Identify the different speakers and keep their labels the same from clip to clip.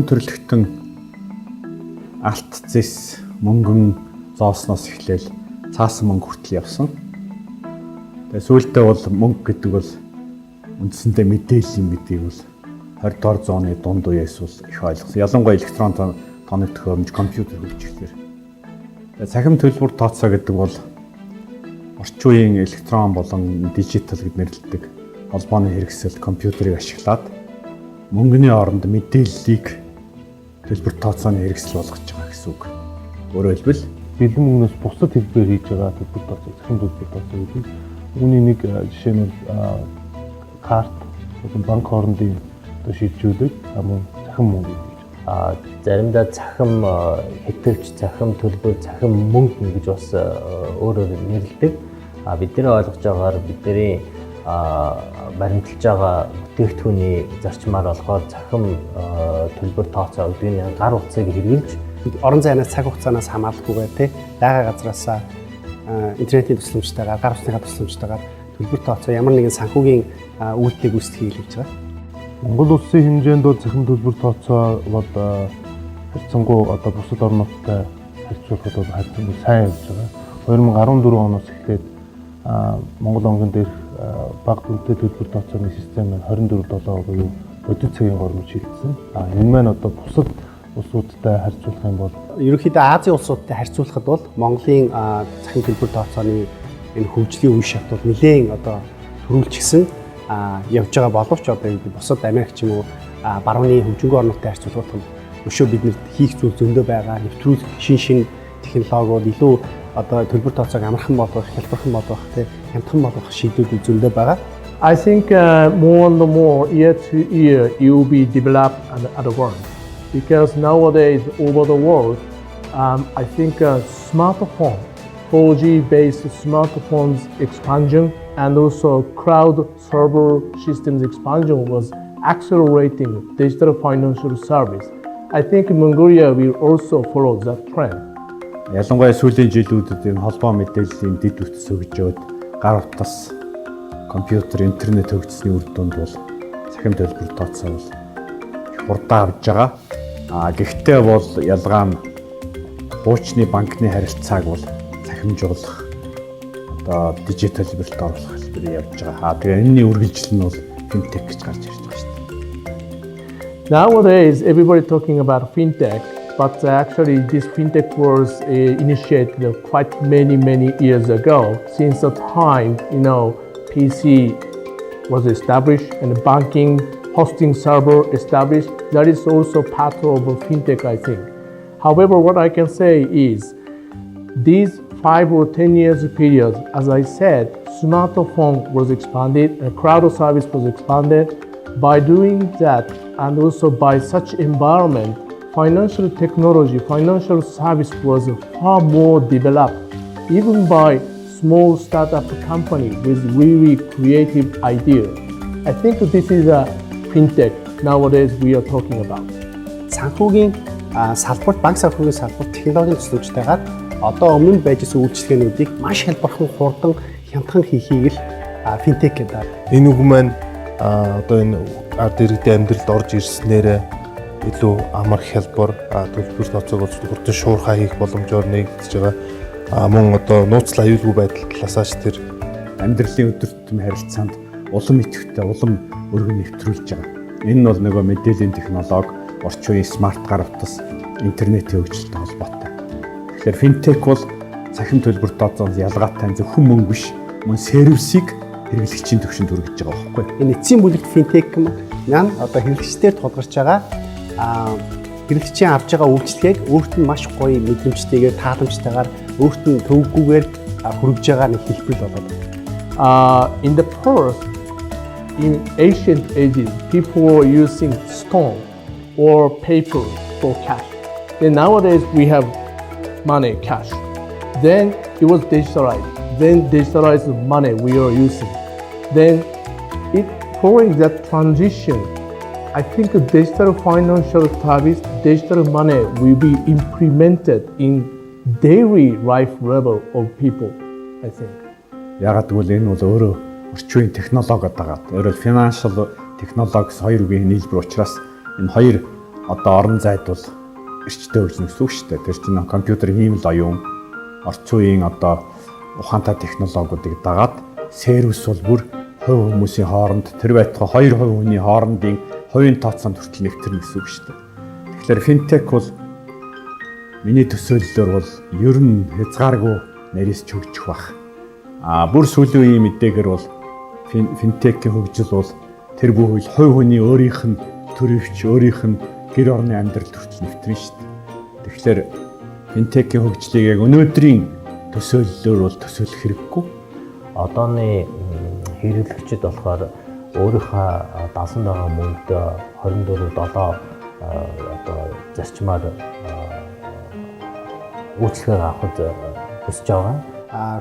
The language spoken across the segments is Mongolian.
Speaker 1: төрлөختөн алт зэс мөнгөн зоосноос эхлээл цаасан мөнгө хүртэл явсан. Тэгээ сүүлдээ бол мөнгө гэдэг бол үндсэндээ мэдээлэл юм гэдгийг бол 20 дугаар зууны дунд үеэс бол их ойлгосон. Ялангуяа электрон тооны төхөөрөмж компьютер хөгжиж ирэхээр. Тэгээ цахим төлбөр тооцоо гэдэг бол орчин үеийн электрон болон дижитал гэд нэрлэдэг холбооны хэрэгсэл компьютерийг ашиглаад мөнгөний оронд мэдээллийг төлбөр тооцооны хэрэгсэл болгож байгаа гэсэн үг. Өөрөөр хэлбэл
Speaker 2: бэлэн мөнгнөөс бусад хэлбэр хийж байгаа төлбөр тооцоо, цахим төлбөр тооцоо гэдэг. Үүний нэг жишээ нь карт, банк хоорондын шилжүүлэг, мөн цахим мөнгө гэж.
Speaker 3: Заримдаа цахим хэтвч, цахим төлбөр, цахим мөнгө гэж бас өөрөөр нэрлэдэг. Бидний ойлгож байгаагаар бидний баримталж байгаа бүтээгдэхүүний зарчмаар болохоор цахим төлбөр тооцоо гэдэг нь гар утсыг хэрэглэж
Speaker 4: орон зайнаас цаг хугацаанаас хамааралгүйгээр тий байга газраас интернетийн тусламжтайгаар гар утасны тусламжтайгаар төлбөр тооцоо ямар нэгэн санхүүгийн үйлдэлийг үүсгэхийг хэлж байгаа.
Speaker 2: Монгол улсын хэмжээнд бол цахим төлбөр тооцоо бол харьцангуй одоо бусад орнуудтай харьцуулахад бол харьцангуй сайн явж байгаа. 2014 оноос эхлээд Монгол банкн дээрх бага үнэтэй төлбөр тооцооны систем нь 24/7 буюу бодит цагийн гормож шилжсэн. Энэ маань одоо бусад улсуудтай харьцуулах юм бол
Speaker 4: ерөнхийдөө Азийн улсуудтай харьцуулахад бол Монголын цахим төлбөр тооцооны энэ хөгжлийн үе шат бол нэлээд одоо төрүүлчихсэн явж байгаа боловч одоо бусад Америк ч юм уу барууны хөгжингөө орнуудтай харьцуулахад өшөө биднэрт хийх зүйл зөндөө байгаа. Нэвтрүүлэх шин технологиуд илүү одоо төлбөр тооцоог амархан болгох, хялбархан болгох, хямдхан болгох шийдвэрүүд зөндөө байгаа.
Speaker 5: I think more and more year to year it will be developed and advanced because nowadays over the world I think smartphone 4G based smartphones expansion and also cloud server systems expansion was accelerating digital financial service. I think Mongolia will also follow that trend.
Speaker 1: Ялангуяа сүүлийн жилүүдэд энэ холбоо мэдээллийн дэд үтс өгж яваад гар утас, компьютер, интернет хөгжсөний үр дүнд бол цахим төлбөр тооцоо бол их хурдан авж байгаа. Гэхдээ бол ялгаа нь хуучны банкны харилцааг бол цахимжуулах одоо дижитал хэлбэрт оруулах хэлбэр явж байгаа. Тэгээ энэний үргэлжлэл нь бол финтек гэж гарч ирж байгаа шүү дээ.
Speaker 5: Nowadays everybody talking about fintech. But actually, this fintech was initiated quite many years ago. Since the time, PC was established and banking hosting server established, that is also part of fintech, I think. However, what I can say is, these 5 or 10 years period, as I said, smartphone was expanded, and cloud service was expanded. By doing that, and also by such environment, financial technology, financial service was far more developed, even by small startup company with really creative idea. I think this is a fintech nowadays we are talking about.
Speaker 4: Санхүүгийн салбарт, банк санхүүгийн салбарт технологийн тусламжтайгаар одоо өмнө байж исэн үйлчилгээнүүдийг маш хялбархан, хурдан, хямдхан хийхийг л финтек гэдэг.
Speaker 2: Энэ үг маань одоо энэ ард иргэдийн амьдралд орж ирснээр илүү амар хялбар төлбөр тооцоог болж хурдан шуурхай хийх боломжоор нэгдэж байгаа. Мөн одоо нууцлал аюулгүй байдал талаас ч тэр
Speaker 1: амьдралын өдөр тутмын харилцаанд улам идэвхтэй, улам өргөн нэвтрүүлж байгаа. Энэ нь бол нөгөө мэдээллийн технологи, орчин үеийн смарт гар утас, интернетийн хөгжилтэй холбоотой. Тэгэхээр финтек бол цахим төлбөр тооцоос ялгаатай зөвхөн мөнгө биш, мөн сервисийг хэрэглэгчийн түвшинд хүргэж байгаа байхгүй.
Speaker 4: Энэ эцсийн бүлэгт финтек юм яа одоо хэрэглэгчдээр тулгарч байгаа хэрэглэгчийн авж байгаа үйлчлэгийг өөрт нь маш гоё мэдрэмжтэйгээр тааламжтайгаар өөрт нь төвөггүйгээр хүргэж байгаа нэг хэлбэр болоод
Speaker 5: байна. In the past, in ancient ages, people were using stone or paper for cash. Then nowadays we have money, cash. Then it was digitalized. Then digitalized money we are using. Then following that transition, I think digital financial service, digital money will be implemented in daily life level of people, I think.
Speaker 1: Ягаад гэвэл энэ бол өөрөө орчин үеийн технологиод байгаа. Өөрөөр financial technologies хоёр үеийн нийлбэр учраас энэ хоёр одоо орон зайд бол эрчтэй хөгжнө гэсэн үг шүү дээ. Тэр чинь компьютерийн ийм л оюун орчин үеийн одоо ухаантай технологиудыг дагаад сервис бол бүр хувь хүмүүсийн хооронд тэр байтугай хоёр хувь хүний хоорондын хувийн тооцоонд хүртэл нэвтэрнэ гэсэн үг шүү дээ. Тэгэхээр финтек бол миний төсөөллөөр бол ер нь хязгааргүй нарийс хөгжих бах. Бүр сүүлийн үеийн мэдээгээр бол финтекийн хөгжил бол тэр бүхэл хувь хүний өөрийнх нь төрөвч, өөрийнх нь гэр орны амьдрал хүртэл нэвтрэн шүү дээ. Тэгэхээр финтекийн хөгжлийг яг өнөөдрийн төсөөллөөр бол төсөөлөх хэрэггүй.
Speaker 3: Одооны хэрэглэгчид болохоор өөрийнхөө дасан байгаа мөнгөд 24/7 одоо зарчмаар үйлчлэгээ авахд хүсэж байгаа.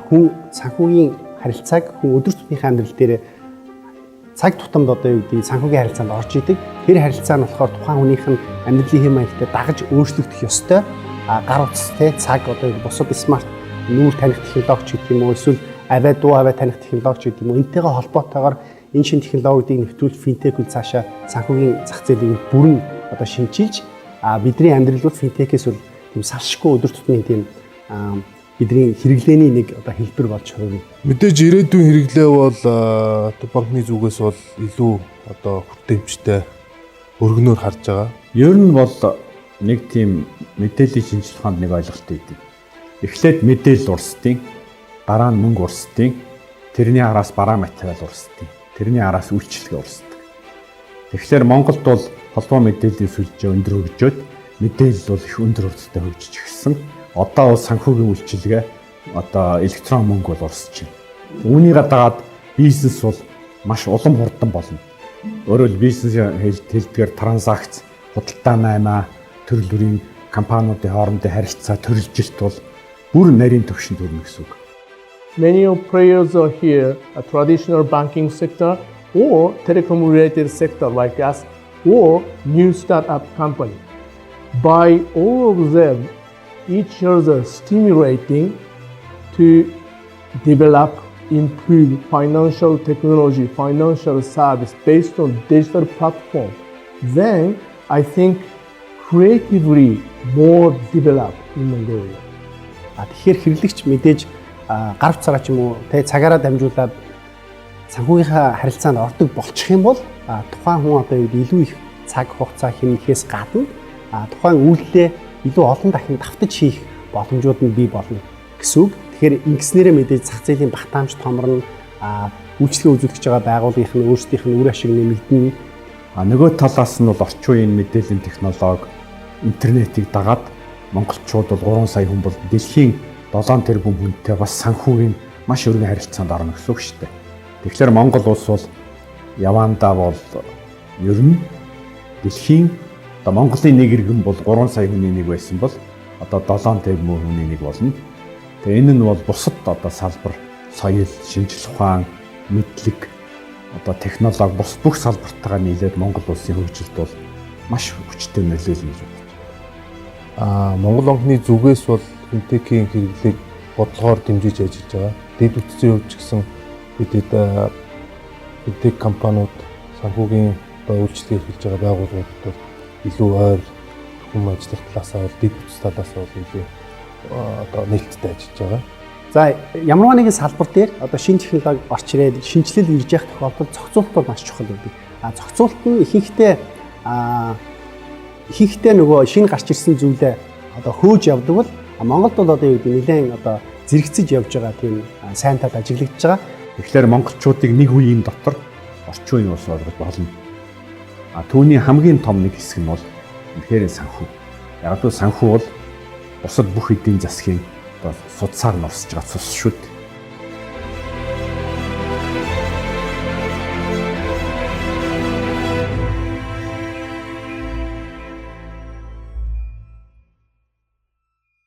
Speaker 4: Хүн санхүүгийн харилцааг хүн өдөр тутмынхаа амьдрал дээр цаг тутамд одоо юу гэдэг санхүүгийн харилцаанд орж идэг. Тэр харилцаа нь болохоор тухайн хүнийх нь амьдралын хэм маягтай дагаж өөрчлөгдөх ёстой. Гар утастай цаг одоо бусад смарт нүүр таних технологич гэдэг юм уу, эсвэл авиа дуу авиа таних технологич гэдэг юм уу, энэтэйгээ холбоотойгоор энэ шин технологиудыг нэвтрүүл финтек үл цаашаа санхүүгийн зах зээлийн бүрэн одоо шинчилж бидний амьдрал бол финтекээс бол тийм салшгүй өдөр тутмын тийм бидний хэрэглээний нэг одоо хэлбэр болж хувирна.
Speaker 2: Мэдээж ирээдүйн хэрэглээ бол банкны зүгээс бол илүү одоо хүртээмжтэй өргөнөөр харж байгаа.
Speaker 1: Ер нь бол нэг тийм мэдээллийн шинжилгээ ухаанд нэг ойлголт өгдөг. Эхлээд мэдээлэл урсдیں۔ Дараа нь мөнгө урсдیں۔ Тэрний араас бараа материал урсдیں۔ Тэрний араас үйлчилгээ урсдаг. Тэгэхээр Монголд бол холбоо мэдээллийн сүлжээ өндөр хөгжөөд мэдээлэл бол их өндөр хурдтай хөгжиж эхэлсэн. Одоо бол санхүүгийн үйлчилгээ одоо электрон мөнгө бол урсж байна. Үүнийг дагаад бизнес бол маш улам хурдан болно. Өөрөөр бизнесийн хэлбэрээр транзакц, худалдаа наймаа, төрөл бүрийн компаниудын хоорондын харилцаа төрөлжилт бол бүр нарийн түвшинд хүрнэ гэсэн үг.
Speaker 5: Many of players are here, a traditional banking sector or telecom-related sector like us, or new startup company. By all of them, each other stimulating to develop, improve financial technology, financial service based on digital platform. Then I think creatively more develop in Mongolia.
Speaker 4: Тэгэхээр хэрэглэгч мэдээж гар утсаараа ч юм уу цагаараа дамжуулаад санхүүгийнхаа харилцаанд ордог болчих юм бол тухайн хүн одоо илүү их цаг хугацаа хэмнэхээс гадна тухайн үйлдэлээ илүү олон дахин давтаж хийх боломжууд нь бий болно гэсэн үг. Тэгэхээр ингэснээрээ мэдээж зах зээлийн багтаамж томорно, үйлчлэгээ үзүүлж байгаа байгууллагын нь өөрсдийнх нь үр ашиг нэмэгдэнэ.
Speaker 1: Нөгөө талаас нь бол орчин үеийн мэдээллийн технологи, интернетийг дагаад монголчууд бол 3 сая хүн бол дэлхийн 7 тэрбум хүнтэй бас санхүүгийн маш өргөн харилцаанд орно гэсэн үг шүү дээ. Тэгэхээр Монгол улс бол явандаа бол ер нь дэлхийн одоо Монголын нэг иргэн бол 3 сая хүний нэг байсан бол одоо 7 тэрбум хүний нэг болно. Тэгээ энэ нь бол бусад одоо салбар, соёл, шинжлэх ухаан, мэдлэг, одоо технологи бус бүх салбартайгаа нийлээд Монгол улсын хөгжилд бол маш хүчтэй нөлөөлнө гэж байна.
Speaker 2: Монгол банкны зүгээс бол финтекийн хэрэглээг бодлогоор дэмжиж ажиллаж байгаа. Дэд үтцийн хувьд ч гэсэн бидэд финтек компаниуд санхүүгийн үйлчлэгээ хийж байгаа байгууллагууд бол илүү ойр хүм ажиллах талаасаа бол дэд үтц талаасаа бол илүү одоо нээлттэй ажиллаж байгаа.
Speaker 4: За ямар нэгэн салбар дээр одоо шинэ технологи орч ирээд шинжилэл ирж явах тохиолдолд зохицуулалт бол маш чухал байдаг. Зохицуулалт нь ихэнхдээ нөгөө шинэ гарч ирсэн зүйлээ одоо хөөж явдаг бол Монголд бол одоо юу гэдэг нэлээд одоо зэрэгцэж явж байгаа тийм сайн тал ажиглагдж байгаа.
Speaker 1: Тэгэхээр монголчуудыг нэг үеийн дотор орчин үеийн улс болгож болно. Түүний хамгийн том нэг хэсэг нь бол үнэхээр санхүү. Яг л санхүү бол бусад бүх эдийн засгийн одоо судсаар норсож байгаа цус шүү дээ.